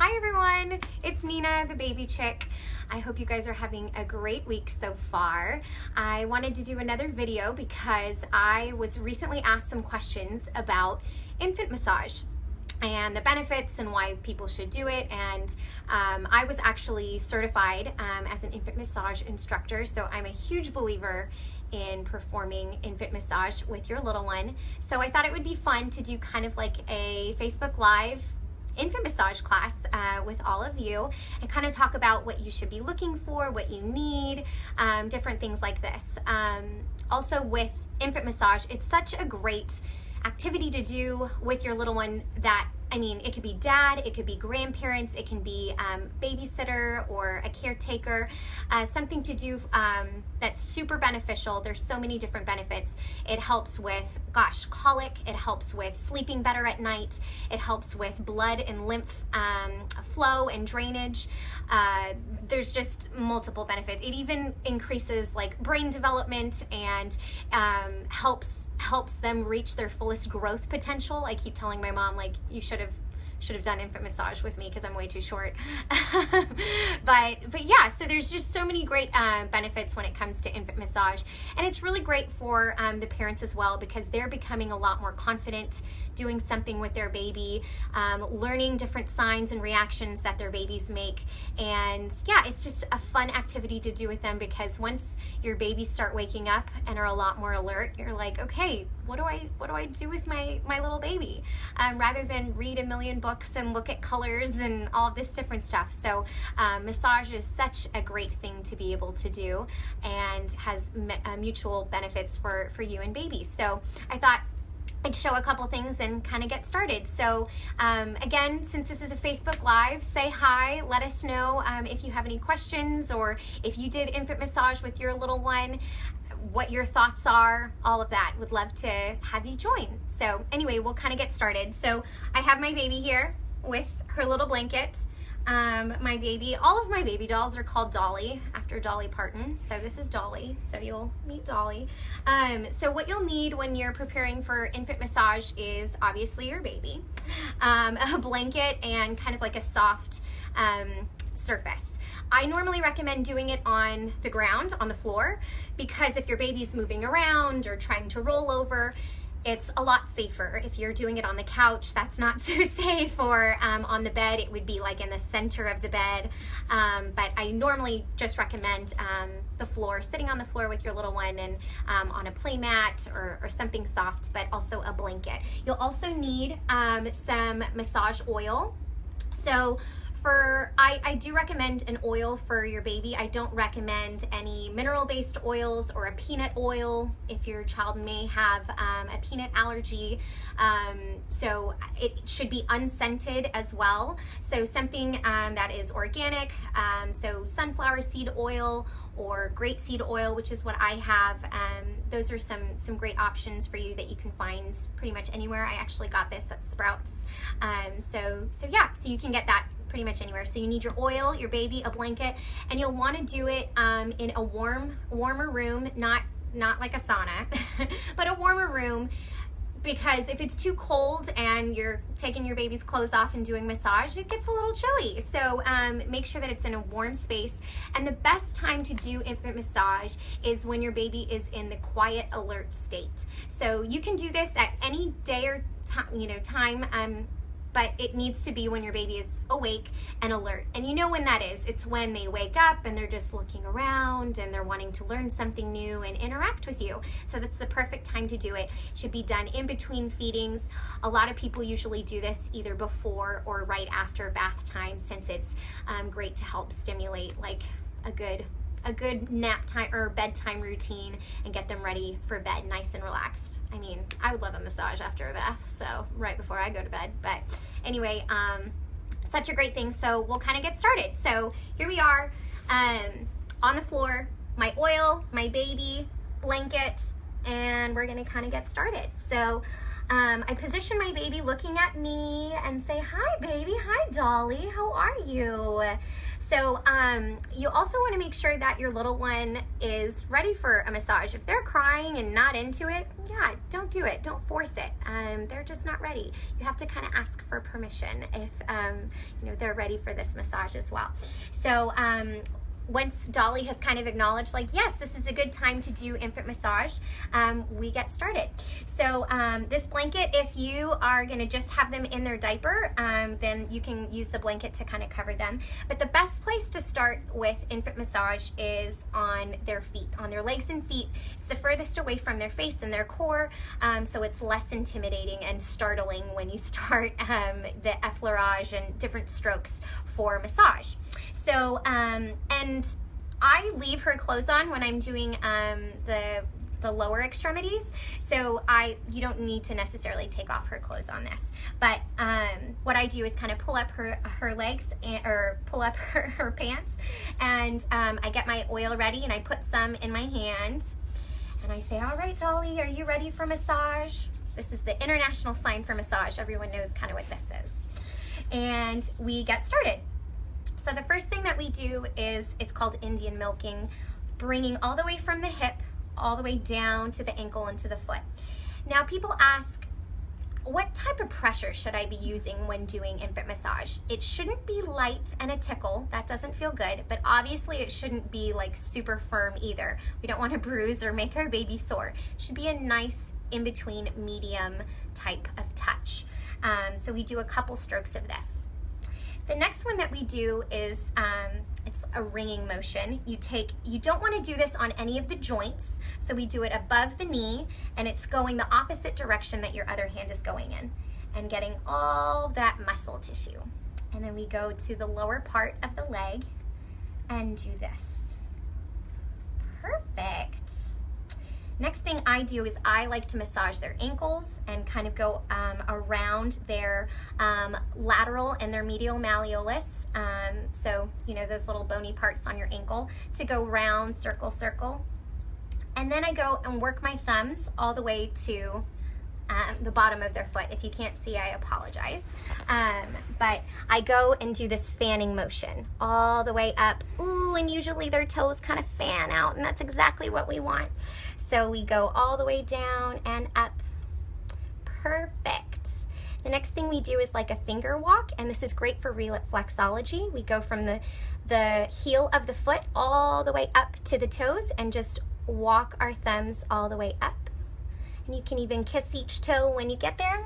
Hi everyone, it's Nina, the baby chick. I hope you guys are having a great week so far. I wanted to do another video because I was recently asked some questions about infant massage and the benefits and why people should do it. And I was actually certified as an infant massage instructor, so I'm a huge believer in performing infant massage with your little one. So I thought it would be fun to do kind of like a Facebook Live infant massage class with all of you and kind of talk about what you should be looking for, what you need, different things like this. Also with infant massage, it's such a great activity to do with your little one that, I mean, it could be dad, it could be grandparents, it can be babysitter or a caretaker, something to do that's super beneficial. There's so many different benefits. It helps with, colic, it helps with sleeping better at night, it helps with blood and lymph flow and drainage. There's just multiple benefits. It even increases like brain development and helps them reach their fullest growth potential. I keep telling my mom, like, you should have done infant massage with me because I'm way too short. but yeah, so there's just so many great benefits when it comes to infant massage, and it's really great for the parents as well because they're becoming a lot more confident doing something with their baby, learning different signs and reactions that their babies make. And yeah, it's just a fun activity to do with them because once your babies start waking up and are a lot more alert, you're like, okay, what do I do with my little baby? Rather than read a million books and look at colors and all of this different stuff. So massage is such a great thing to be able to do and has mutual benefits for you and baby. So I thought I'd show a couple things and kind of get started. So again, since this is a Facebook Live, say hi, let us know if you have any questions or if you did infant massage with your little one, what your thoughts are, all of that. Would love to have you join. So anyway, we'll kind of get started. So I have my baby here with her little blanket. My baby, all of my baby dolls are called Dolly after Dolly Parton. So this is Dolly, so you'll meet Dolly. So what you'll need when you're preparing for infant massage is obviously your baby, a blanket, and kind of like a soft surface. I normally recommend doing it on the ground, on the floor, because if your baby's moving around or trying to roll over, it's a lot safer. If you're doing it on the couch, that's not so safe, or on the bed, it would be like in the center of the bed. But I normally just recommend the floor, sitting on the floor with your little one, and on a play mat or something soft, but also a blanket. You'll also need some massage oil. So I do recommend an oil for your baby. I don't recommend any mineral-based oils or a peanut oil if your child may have a peanut allergy. So it should be unscented as well. So something that is organic, so sunflower seed oil or grapeseed oil, which is what I have. Those are some great options for you that you can find pretty much anywhere. I actually got this at Sprouts. So yeah, so you can get that pretty much anywhere. So you need your oil, your baby, a blanket, and you'll want to do it in a warmer room, not like a sauna, but a warmer room, because if it's too cold and you're taking your baby's clothes off and doing massage, it gets a little chilly. So make sure that it's in a warm space. And the best time to do infant massage is when your baby is in the quiet, alert state. So you can do this at any day or time, but it needs to be when your baby is awake and alert. And you know when that is. It's when they wake up and they're just looking around and they're wanting to learn something new and interact with you. So that's the perfect time to do it. It should be done in between feedings. A lot of people usually do this either before or right after bath time, since it's great to help stimulate like a good nap time or bedtime routine and get them ready for bed nice and relaxed. I mean, I would love a massage after a bath, so right before I go to bed. But anyway, such a great thing. So we'll kind of get started. So here we are on the floor, my oil, my baby, blanket, and we're gonna kind of get started. So I position my baby looking at me and say, hi baby, hi Dolly, how are you? So you also want to make sure that your little one is ready for a massage. If they're crying and not into it, yeah, don't do it. Don't force it. They're just not ready. You have to kind of ask for permission if you know, they're ready for this massage as well. So once Dolly has kind of acknowledged, like, yes, this is a good time to do infant massage, we get started. So this blanket, if you are gonna just have them in their diaper, then you can use the blanket to kind of cover them. But the best place to start with infant massage is on their feet, on their legs and feet. It's the furthest away from their face and their core, so it's less intimidating and startling when you start the effleurage and different strokes for massage. So, and I leave her clothes on when I'm doing the lower extremities, so you don't need to necessarily take off her clothes on this. But what I do is kind of pull up her legs, or pull up her pants, and I get my oil ready and I put some in my hand, and I say, all right, Dolly, are you ready for massage? This is the international sign for massage. Everyone knows kind of what this is. And we get started. So the first thing that we do is, it's called Indian milking, bringing all the way from the hip, all the way down to the ankle and to the foot. Now people ask, what type of pressure should I be using when doing infant massage? It shouldn't be light and a tickle, that doesn't feel good, but obviously it shouldn't be like super firm either. We don't want to bruise or make our baby sore. It should be a nice in-between medium type of touch. So we do a couple strokes of this. The next one that we do is, it's a ringing motion. You don't want to do this on any of the joints, so we do it above the knee, and it's going the opposite direction that your other hand is going in, and getting all that muscle tissue. And then we go to the lower part of the leg and do this. Perfect. Next thing I do is I like to massage their ankles and kind of go around their lateral and their medial malleolus. So, you know, those little bony parts on your ankle, to go round, circle, circle. And then I go and work my thumbs all the way to the bottom of their foot. If you can't see, I apologize. But I go and do this fanning motion all the way up. Ooh, and usually their toes kind of fan out, and that's exactly what we want. So we go all the way down and up. Perfect. The next thing we do is like a finger walk, and this is great for reflexology. We go from the heel of the foot all the way up to the toes and just walk our thumbs all the way up. And you can even kiss each toe when you get there.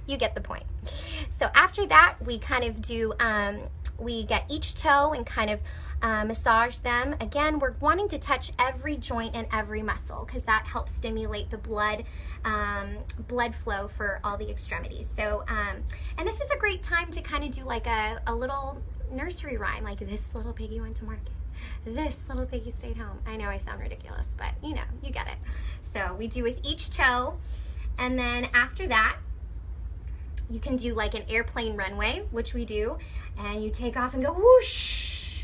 You get the point. So after that, we kind of do, we get each toe and kind of massage them. Again, we're wanting to touch every joint and every muscle, because that helps stimulate the blood flow for all the extremities. So, and this is a great time to kind of do like a little nursery rhyme, like this little piggy went to market, this little piggy stayed home. I know I sound ridiculous, but you know, you get it. So we do with each toe, and then after that, you can do like an airplane runway, which we do, and you take off and go whoosh,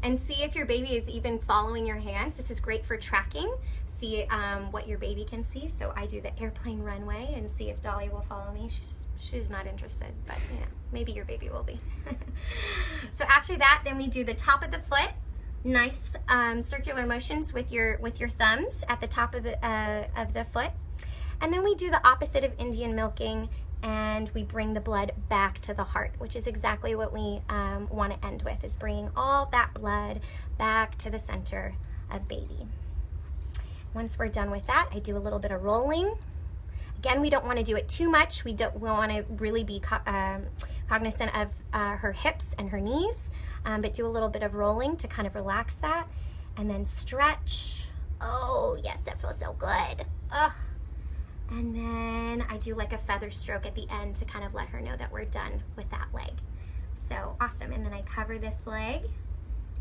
and see if your baby is even following your hands. This is great for tracking, see what your baby can see. So I do the airplane runway and see if Dolly will follow me. She's not interested, but you know, maybe your baby will be. So after that, then we do the top of the foot, nice circular motions with your thumbs at the top of the foot, and then we do the opposite of Indian milking, and we bring the blood back to the heart, which is exactly what we want to end with, is bringing all that blood back to the center of baby. Once we're done with that, I do a little bit of rolling. Again, we don't want to do it too much. We want to really be cognizant of her hips and her knees, but do a little bit of rolling to kind of relax that, and then stretch. Oh yes, that feels so good. Ugh. And then I do like a feather stroke at the end to kind of let her know that we're done with that leg. So awesome. And then I cover this leg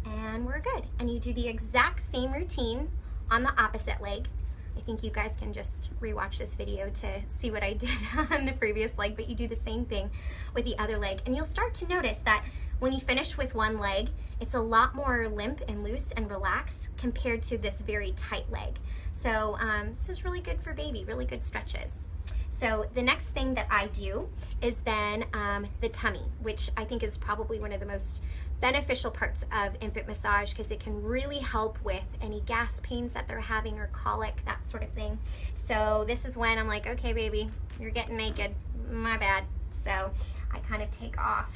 and we're good. And you do the exact same routine on the opposite leg. I think you guys can just rewatch this video to see what I did on the previous leg, but you do the same thing with the other leg. And you'll start to notice that when you finish with one leg, it's a lot more limp and loose and relaxed compared to this very tight leg. So this is really good for baby, really good stretches. So the next thing that I do is then the tummy, which I think is probably one of the most beneficial parts of infant massage because it can really help with any gas pains that they're having or colic, that sort of thing. So this is when I'm like, okay, baby, you're getting naked. My bad. So I kind of take off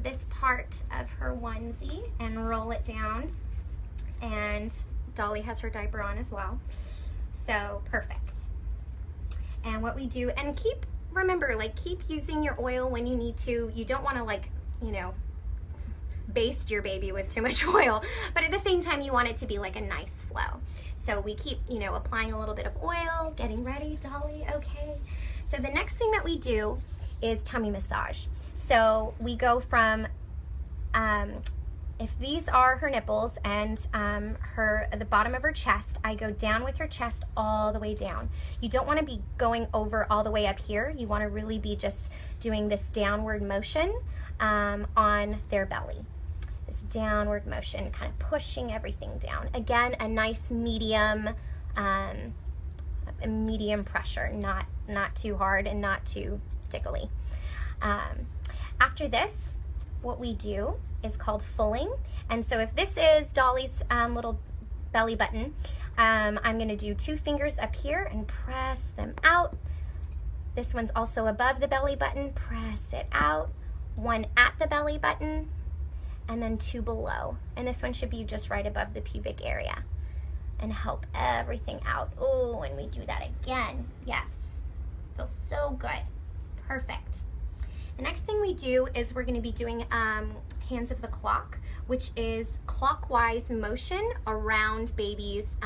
this part of her onesie and roll it down. And Dolly has her diaper on as well. So perfect. And what we do, and remember, like, keep using your oil when you need to. You don't want to, like, you know, baste your baby with too much oil, but at the same time you want it to be like a nice flow. So we keep, you know, applying a little bit of oil, getting ready. Dolly, okay. So the next thing that we do is tummy massage. So we go from, if these are her nipples and the bottom of her chest, I go down with her chest all the way down. You don't want to be going over all the way up here. You want to really be just doing this downward motion on their belly. This downward motion, kind of pushing everything down. Again, a nice medium pressure, not too hard and not too tickly. After this, what we do is called fulling. And so if this is Dolly's little belly button, I'm going to do 2 fingers up here and press them out. This one's also above the belly button. Press it out. 1 at the belly button, and then 2 below. And this one should be just right above the pubic area and help everything out. Oh, and we do that again. Yes. Feels so good. Perfect. The next thing we do is we're going to be doing hands of the clock, which is clockwise motion around baby's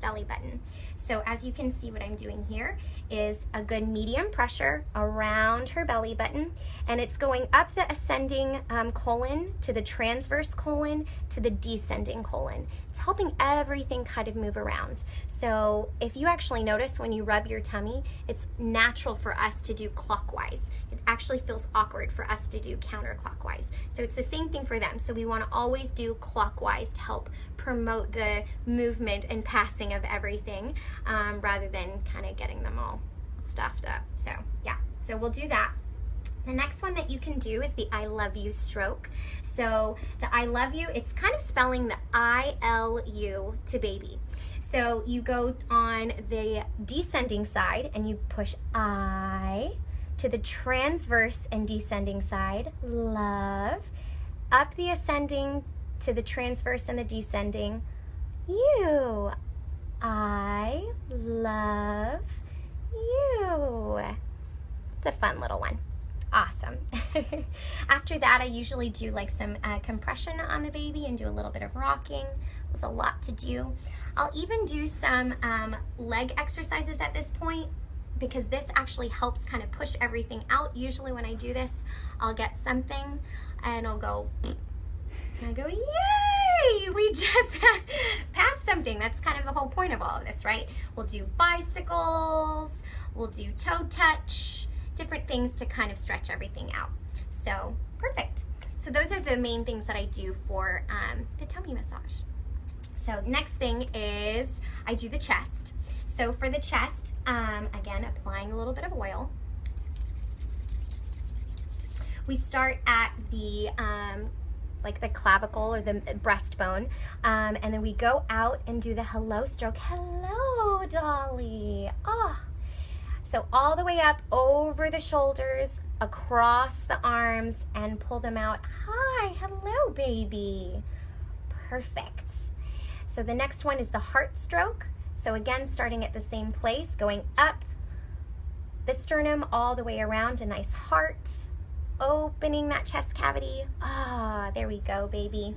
belly button. So as you can see, what I'm doing here is a good medium pressure around her belly button, and it's going up the ascending colon to the transverse colon to the descending colon. It's helping everything kind of move around. So if you actually notice when you rub your tummy, it's natural for us to do clockwise. It actually feels awkward for us to do counterclockwise. So it's the same thing for them. So we want to always do clockwise to help promote the movement and passing of everything rather than kind of getting them all stuffed up. So yeah, so we'll do that. The next one that you can do is the I love you stroke. So the I love you, it's kind of spelling the I-L-U to baby. So you go on the descending side and you push I to the transverse and descending side, love, up the ascending to the transverse and the descending, you. I love you. It's a fun little one. Awesome. After that, I usually do like some compression on the baby and do a little bit of rocking. There's a lot to do. I'll even do some leg exercises at this point, because this actually helps kind of push everything out. Usually when I do this, I'll get something and I'll go, and I go, yay, we just passed something. That's kind of the whole point of all of this, right? We'll do bicycles, we'll do toe touch, different things to kind of stretch everything out. So perfect. So those are the main things that I do for the tummy massage. So next thing is I do the chest. So for the chest, again, applying a little bit of oil. We start at the like the clavicle or the breastbone, and then we go out and do the hello stroke. Hello, Dolly. Oh. So all the way up over the shoulders, across the arms, and pull them out. Hi, hello, baby. Perfect. So the next one is the heart stroke. So again, starting at the same place, going up the sternum all the way around, a nice heart, opening that chest cavity. Ah, there we go, baby.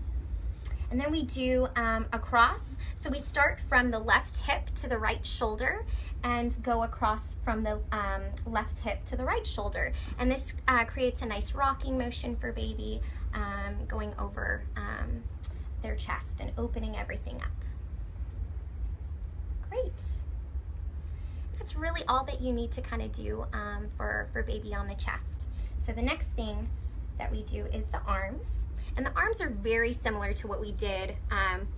And then we do across. So we start from the left hip to the right shoulder and go across from the left hip to the right shoulder. And this creates a nice rocking motion for baby, going over their chest and opening everything up. Great. That's really all that you need to kind of do for baby on the chest. So the next thing that we do is the arms. And the arms are very similar to what we did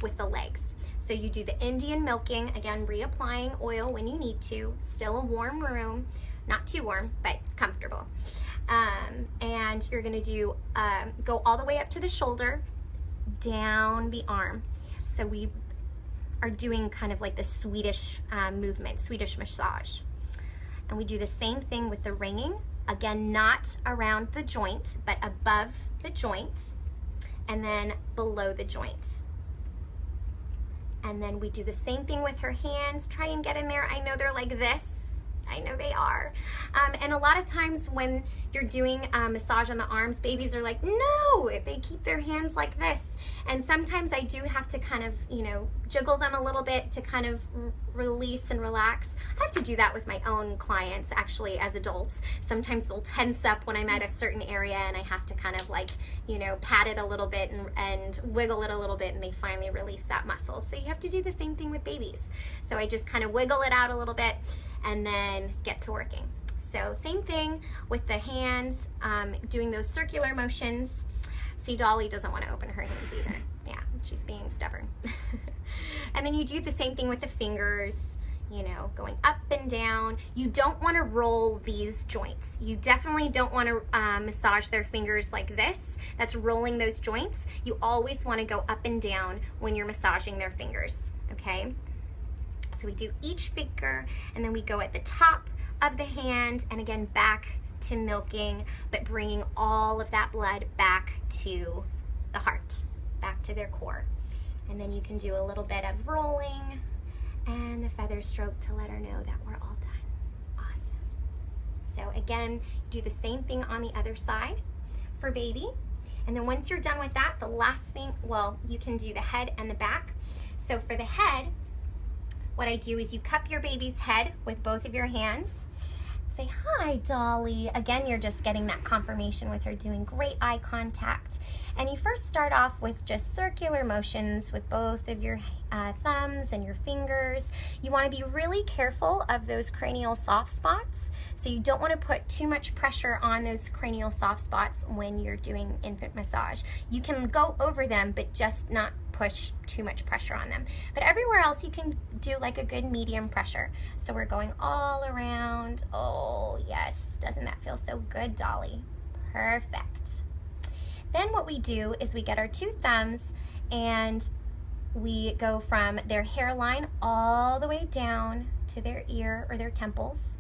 with the legs. So you do the Indian milking, again, reapplying oil when you need to, still a warm room, not too warm, but comfortable. And you're gonna do, go all the way up to the shoulder, down the arm. So we are doing kind of like the Swedish movement, Swedish massage. And we do the same thing with the ringing. Again, not around the joint, but above the joint, and then below the joint. And then we do the same thing with her hands. Try and get in there. I know they're like this. I know they are. And a lot of times when you're doing a massage on the arms, babies are like, no, they keep their hands like this. And sometimes I do have to kind of, you know, jiggle them a little bit to kind of release and relax. I have to do that with my own clients, actually, as adults. Sometimes they'll tense up when I'm at a certain area and I have to kind of like, you know, pat it a little bit and wiggle it a little bit, and they finally release that muscle. So you have to do the same thing with babies. So I just kind of wiggle it out a little bit and then get to working. So same thing with the hands, doing those circular motions. See, Dolly doesn't want to open her hands either. Yeah, she's being stubborn. And then you do the same thing with the fingers, you know, going up and down. You don't want to roll these joints. You definitely don't want to massage their fingers like this. That's rolling those joints. You always want to go up and down when you're massaging their fingers, okay? So we do each finger, and then we go at the top of the hand, and again back to milking, but bringing all of that blood back to the heart, back to their core. And then you can do a little bit of rolling and the feather stroke to let her know that we're all done. Awesome. So again, do the same thing on the other side for baby. And then once you're done with that, the last thing, well, you can do the head and the back. So for the head, what I do is you cup your baby's head with both of your hands. Say, hi, Dolly. Again, you're just getting that confirmation with her, doing great eye contact. And you first start off with just circular motions with both of your thumbs and your fingers. You want to be really careful of those cranial soft spots. So you don't want to put too much pressure on those cranial soft spots when you're doing infant massage. You can go over them, but just not push too much pressure on them. But everywhere else you can do like a good medium pressure. So we're going all around. Oh yes, doesn't that feel so good, Dolly? Perfect. Then what we do is we get our two thumbs and we go from their hairline all the way down to their ear or their temples,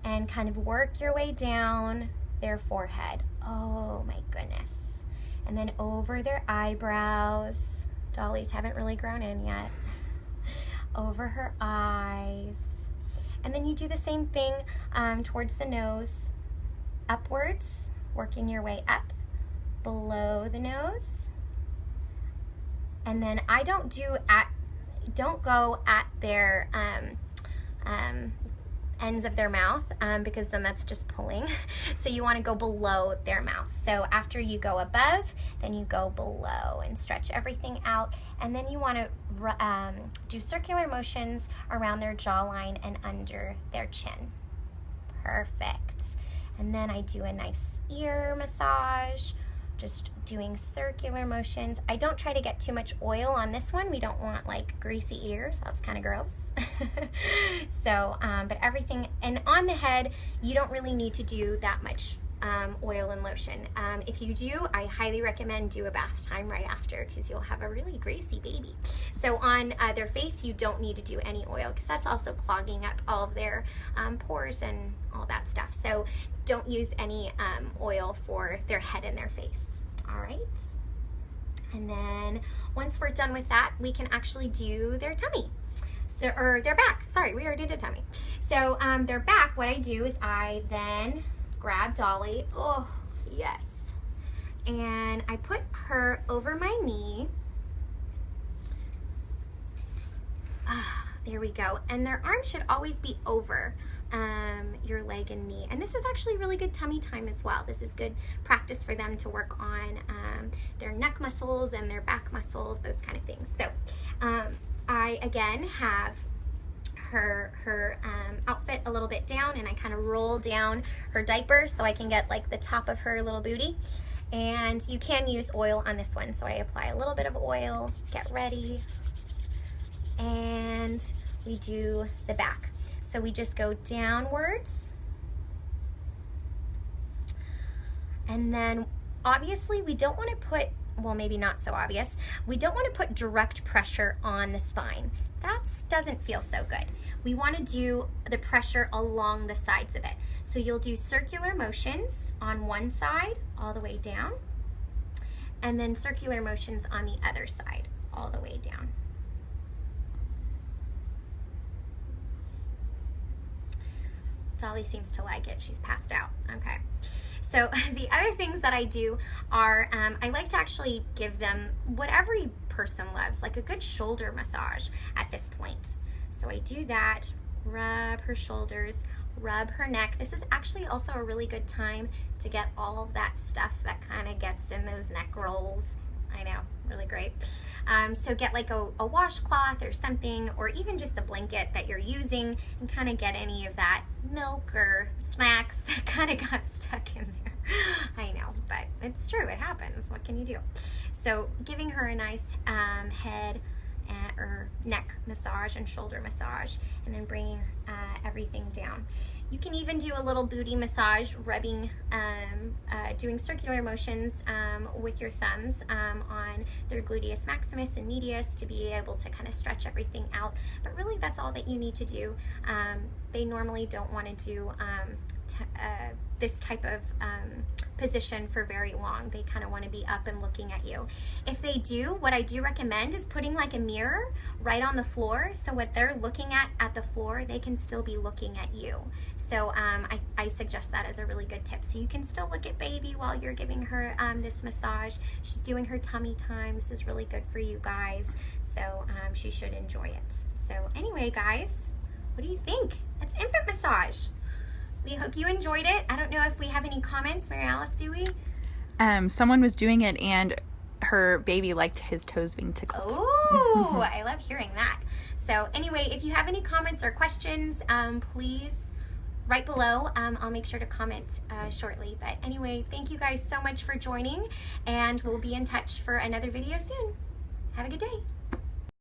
and kind of work your way down their forehead. Oh my goodness. And then over their eyebrows. Dolly's haven't really grown in yet. Over her eyes. And then you do the same thing towards the nose, upwards, working your way up, below the nose. And then I don't go at their ends of their mouth because then that's just pulling. So you want to go below their mouth. So after you go above, then you go below and stretch everything out. And then you want to do circular motions around their jawline and under their chin. Perfect. And then I do a nice ear massage, just doing circular motions. I don't try to get too much oil on this one. We don't want like greasy ears. That's kind of gross. So, but everything, and on the head, you don't really need to do that much oil and lotion. If you do, I highly recommend do a bath time right after, because you'll have a really greasy baby. So on their face, you don't need to do any oil, because that's also clogging up all of their pores and all that stuff. So don't use any oil for their head and their face. All right. And then once we're done with that, we can actually do their tummy. So, or their back. Sorry, we already did tummy. So their back, what I do is I then grab Dolly. Oh, yes. And I put her over my knee. There we go. And their arms should always be over your leg and knee. And this is actually really good tummy time as well. This is good practice for them to work on their neck muscles and their back muscles, those kind of things. So I, again, have her outfit a little bit down, and I kind of roll down her diaper so I can get like the top of her little booty. And you can use oil on this one, so I apply a little bit of oil, get ready, and we do the back. So we just go downwards And then obviously we don't want to put, well, maybe not so obvious, we don't want to put direct pressure on the spine. That doesn't feel so good. We want to do the pressure along the sides of it. So you'll do circular motions on one side all the way down, and then circular motions on the other side all the way down. Dolly seems to like it. She's passed out. Okay. So the other things that I do are, I like to actually give them what every person loves, like a good shoulder massage at this point. So I do that, rub her shoulders, rub her neck. This is actually also a really good time to get all of that stuff that kind of gets in those neck rolls. I know, really great. So get like a washcloth or something, or even just the blanket that you're using, and kind of get any of that milk or snacks that kind of got stuck in there. I know, but it's true, it happens. What can you do? So giving her a nice head or neck massage and shoulder massage, and then bringing everything down. You can even do a little booty massage, rubbing, doing circular motions with your thumbs on their gluteus maximus and medius to be able to kind of stretch everything out. But really, that's all that you need to do. They normally don't want to do this type of position for very long. They kind of want to be up and looking at you. If they do, what I do recommend is putting like a mirror right on the floor, so what they're looking at the floor, they can still be looking at you. So I suggest that as a really good tip. So you can still look at baby while you're giving her this massage. She's doing her tummy time. This is really good for you guys. So she should enjoy it. So anyway, guys, what do you think? It's infant massage. We hope you enjoyed it. I don't know if we have any comments, Mary Alice, do we? Someone was doing it and her baby liked his toes being tickled. Oh, I love hearing that. So anyway, if you have any comments or questions, please write below. I'll make sure to comment shortly. But anyway, thank you guys so much for joining, and we'll be in touch for another video soon. Have a good day.